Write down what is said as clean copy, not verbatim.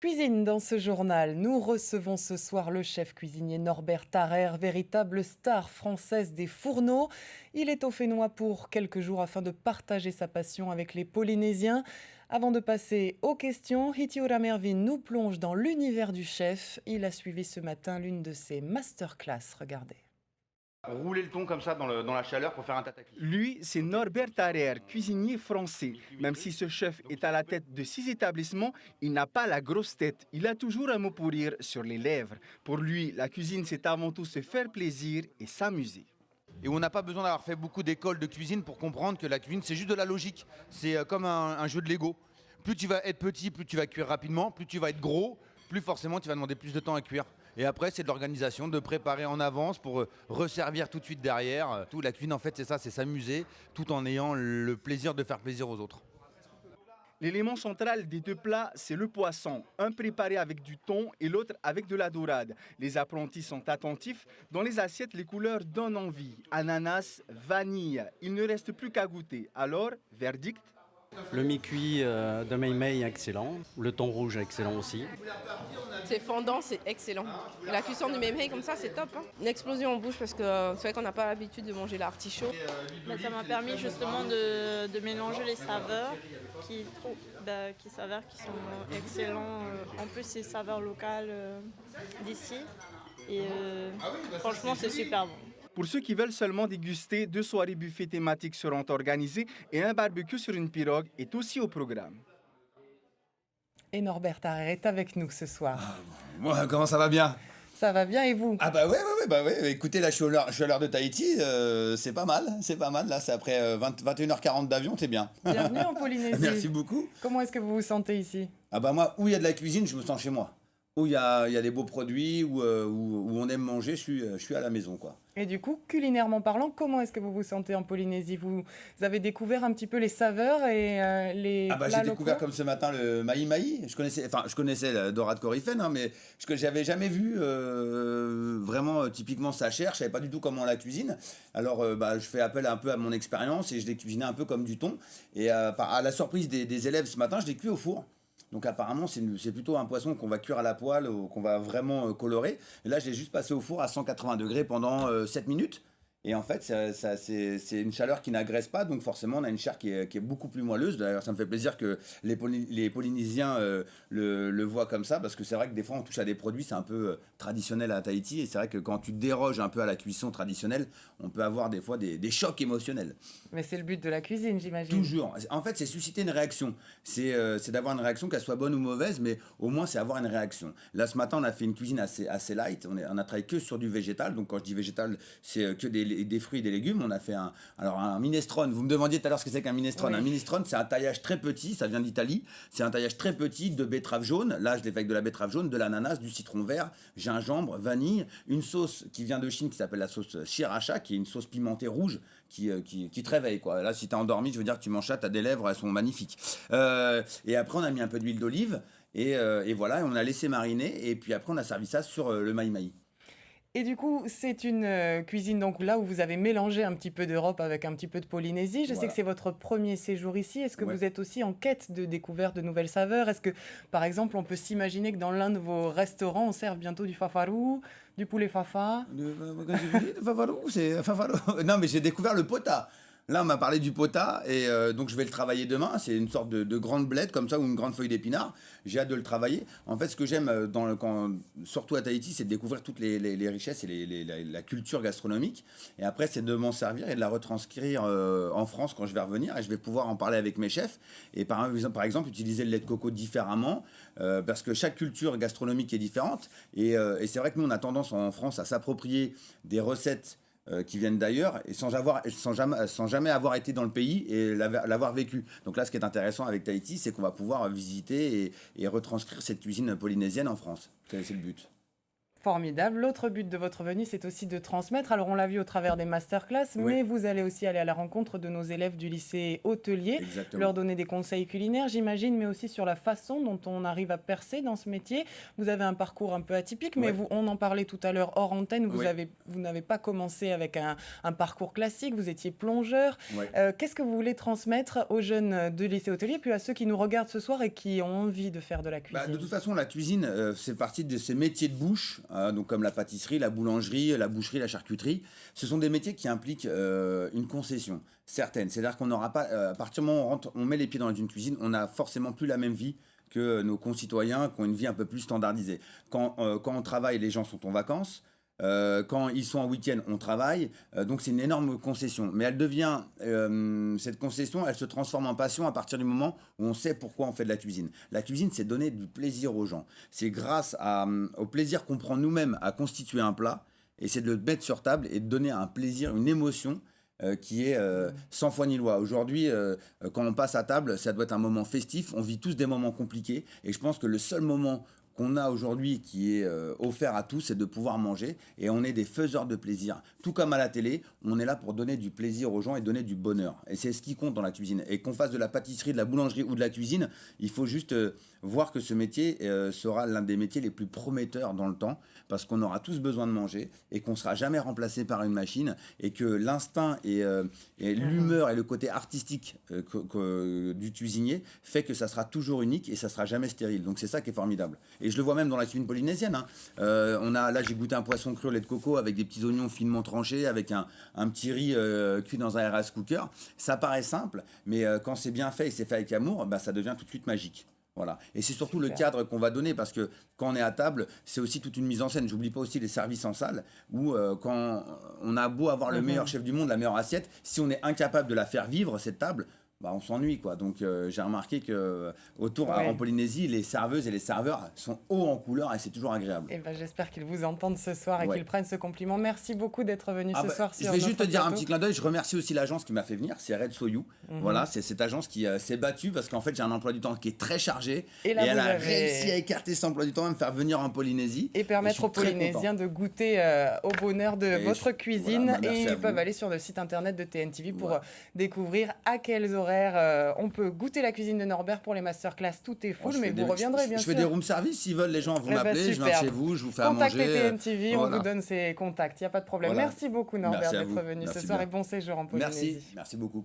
Cuisine dans ce journal, nous recevons ce soir le chef cuisinier Norbert Tarrer, véritable star française des fourneaux. Il est au Fénois pour quelques jours afin de partager sa passion avec les Polynésiens. Avant de passer aux questions, Hitiura Mervin nous plonge dans l'univers du chef. Il a suivi ce matin l'une de ses masterclass. Regardez. Rouler le thon comme ça dans la chaleur pour faire un tataki. Lui, c'est Norbert Tarrer, cuisinier français. Même si ce chef est à la tête de 6 établissements, il n'a pas la grosse tête. Il a toujours un mot pour rire sur les lèvres. Pour lui, la cuisine, c'est avant tout se faire plaisir et s'amuser. Et on n'a pas besoin d'avoir fait beaucoup d'écoles de cuisine pour comprendre que la cuisine, c'est juste de la logique. C'est comme un jeu de Lego. Plus tu vas être petit, plus tu vas cuire rapidement. Plus tu vas être gros, plus forcément tu vas demander plus de temps à cuire. Et après, c'est de l'organisation, de préparer en avance pour resservir tout de suite derrière. Tout, la cuisine, en fait, c'est ça, c'est s'amuser tout en ayant le plaisir de faire plaisir aux autres. L'élément central des deux plats, c'est le poisson. Un préparé avec du thon et l'autre avec de la dorade. Les apprentis sont attentifs. Dans les assiettes, les couleurs donnent envie. Ananas, vanille. Il ne reste plus qu'à goûter. Alors, verdict? Le mi-cuit de Mei Mei est excellent. Le thon rouge est excellent aussi. C'est fondant, c'est excellent. La cuisson du Mei Mei comme ça, c'est top. Une explosion en bouche parce que c'est vrai qu'on n'a pas l'habitude de manger l'artichaut. Ça m'a permis justement de mélanger les saveurs qui s'avèrent qui sont excellents. En plus, c'est saveurs locales d'ici. Et franchement, c'est super bon. Pour ceux qui veulent seulement déguster, 2 soirées buffet thématiques seront organisées et un barbecue sur une pirogue est aussi au programme. Et Norbert Tarrer est avec nous ce soir. Moi, comment ça va bien? Ça va bien et vous? Ah bah ouais. Écoutez, là, je suis à l'heure de Tahiti, c'est pas mal. Là, c'est après 21h40 d'avion, c'est bien. Bienvenue en Polynésie. Merci beaucoup. Comment est-ce que vous vous sentez ici? Ah bah moi, où il y a de la cuisine, je me sens chez moi. Où il y a des beaux produits, où on aime manger, je suis à la maison, quoi. Et du coup, culinairement parlant, comment est-ce que vous vous sentez en Polynésie? Vous avez découvert un petit peu les saveurs et les Ah bah plats j'ai découvert locaux? comme ce matin le mahi-mahi. Je connaissais la dorade coryphène, hein, mais j'avais jamais vu vraiment typiquement sa chair. Je savais pas du tout comment on la cuisine. Alors je fais appel un peu à mon expérience et je l'ai cuisiné un peu comme du thon. Et à la surprise des élèves ce matin, je l'ai cuit au four. Donc apparemment, c'est plutôt un poisson qu'on va cuire à la poêle, qu'on va vraiment colorer. Et là, je l'ai juste passé au four à 180 degrés pendant 7 minutes. Et en fait, c'est une chaleur qui n'agresse pas, donc forcément, on a une chair qui est beaucoup plus moelleuse. D'ailleurs, ça me fait plaisir que les Polynésiens le voient comme ça, parce que c'est vrai que des fois, on touche à des produits, c'est un peu traditionnel à Tahiti. Et c'est vrai que quand tu déroges un peu à la cuisson traditionnelle, on peut avoir des fois des chocs émotionnels. Mais c'est le but de la cuisine, j'imagine. Toujours. En fait, c'est susciter une réaction. C'est d'avoir une réaction, qu'elle soit bonne ou mauvaise, mais au moins, c'est avoir une réaction. Là, ce matin, on a fait une cuisine assez light. On a travaillé que sur du végétal. Donc, quand je dis végétal, c'est que des fruits et des légumes. On a fait un minestrone. Vous me demandiez tout à l'heure ce que c'est qu'un minestrone. Oui. Un minestrone, c'est un taillage très petit. Ça vient d'Italie. C'est un taillage très petit de betterave jaune. Là, je l'ai fait avec de la betterave jaune, de l'ananas, du citron vert, gingembre, vanille, une sauce qui vient de Chine qui s'appelle la sauce sriracha, qui est une sauce pimentée rouge qui te réveille, quoi. Là, si t'es endormi, je veux dire que tu manges ça, t'as des lèvres, elles sont magnifiques. Et après, on a mis un peu d'huile d'olive et voilà, on a laissé mariner et puis après, on a servi ça sur le mahi-mahi. Et du coup, c'est une cuisine donc là où vous avez mélangé un petit peu d'Europe avec un petit peu de Polynésie. Je sais Voilà. que c'est votre premier séjour ici. Est-ce que Ouais. vous êtes aussi en quête de découverte de nouvelles saveurs? Est-ce que, par exemple, on peut s'imaginer que dans l'un de vos restaurants, on sert bientôt du fafarou, du poulet fafa? C'est fafarou. Non, mais j'ai découvert le pota. Là, on m'a parlé du pota et donc je vais le travailler demain. C'est une sorte de grande blette comme ça ou une grande feuille d'épinard. J'ai hâte de le travailler. En fait, ce que j'aime surtout à Tahiti, c'est de découvrir toutes les richesses et la culture gastronomique. Et après, c'est de m'en servir et de la retranscrire en France quand je vais revenir. Et je vais pouvoir en parler avec mes chefs. Et par exemple, utiliser le lait de coco différemment parce que chaque culture gastronomique est différente. Et c'est vrai que nous, on a tendance en France à s'approprier des recettes qui viennent d'ailleurs et sans jamais avoir été dans le pays et l'avoir vécu. Donc là, ce qui est intéressant avec Tahiti, c'est qu'on va pouvoir visiter et retranscrire cette cuisine polynésienne en France. C'est le but. Formidable. L'autre but de votre venue, c'est aussi de transmettre. Alors, on l'a vu au travers des masterclass, mais vous allez aussi aller à la rencontre de nos élèves du lycée hôtelier, leur donner des conseils culinaires, j'imagine, mais aussi sur la façon dont on arrive à percer dans ce métier. Vous avez un parcours un peu atypique, mais on en parlait tout à l'heure hors antenne. Vous n'avez pas commencé avec un parcours classique, vous étiez plongeur. Qu'est-ce que vous voulez transmettre aux jeunes de lycée hôtelier, puis à ceux qui nous regardent ce soir et qui ont envie de faire de la cuisine? De toute façon, la cuisine, c'est partie de ces métiers de bouche, donc comme la pâtisserie, la boulangerie, la boucherie, la charcuterie. Ce sont des métiers qui impliquent une concession certaine. C'est-à-dire qu'on n'aura pas, à partir du moment où on met les pieds dans une cuisine, on n'a forcément plus la même vie que nos concitoyens qui ont une vie un peu plus standardisée. Quand on travaille, les gens sont en vacances. Quand ils sont en week-end, on travaille. Donc c'est une énorme concession. Mais elle devient, cette concession, elle se transforme en passion à partir du moment où on sait pourquoi on fait de la cuisine. La cuisine, c'est donner du plaisir aux gens. C'est grâce au plaisir qu'on prend nous-mêmes à constituer un plat, et c'est de le mettre sur table et de donner un plaisir, une émotion qui est sans foi ni loi. Aujourd'hui, quand on passe à table, ça doit être un moment festif. On vit tous des moments compliqués. Et je pense que le seul moment qu'on a aujourd'hui qui est offert à tous, c'est de pouvoir manger, et on est des faiseurs de plaisir. Tout comme à la télé, on est là pour donner du plaisir aux gens et donner du bonheur. Et c'est ce qui compte dans la cuisine. Et qu'on fasse de la pâtisserie, de la boulangerie ou de la cuisine, il faut juste voir que ce métier sera l'un des métiers les plus prometteurs dans le temps, parce qu'on aura tous besoin de manger et qu'on ne sera jamais remplacé par une machine, et que l'instinct et l'humeur et le côté artistique du cuisinier fait que ça sera toujours unique et ça sera jamais stérile. Donc c'est ça qui est formidable. Et je le vois même dans la cuisine polynésienne. Là, j'ai goûté un poisson cru au lait de coco avec des petits oignons finement tranchés, avec un petit riz cuit dans un rice cooker. Ça paraît simple, mais quand c'est bien fait et c'est fait avec amour, ça devient tout de suite magique. Voilà. Et c'est surtout le cadre qu'on va donner, parce que quand on est à table, c'est aussi toute une mise en scène. J'oublie pas aussi les services en salle, où quand on a beau avoir le meilleur chef du monde, la meilleure assiette, si on est incapable de la faire vivre, cette table, on s'ennuie, quoi. Donc j'ai remarqué que en Polynésie, les serveuses et les serveurs sont hauts en couleur, et c'est toujours agréable. Et j'espère qu'ils vous entendent ce soir et qu'ils prennent ce compliment. Merci beaucoup d'être venu ce soir sur Je vais juste te dire plateau. un petit clin d'œil. Je remercie aussi l'agence qui m'a fait venir, c'est Red Soyou. Voilà, c'est cette agence qui s'est battue, parce qu'en fait j'ai un emploi du temps qui est très chargé, et elle a réussi à écarter cet emploi du temps et me faire venir en Polynésie et permettre aux Polynésiens de goûter au bonheur de votre cuisine. Et ils peuvent aller sur le site internet de TNTV pour découvrir à quels horaires on peut goûter la cuisine de Norbert. Pour les masterclass, tout est full, mais vous reviendrez bien sûr. Je fais des room service, s'ils veulent, les gens, vous m'appelez, je viens chez vous, je vous fais à manger. Contactez TNTV, on vous donne ses contacts, il n'y a pas de problème. Merci beaucoup Norbert d'être venu ce soir, et bon séjour en Polynésie. Merci beaucoup.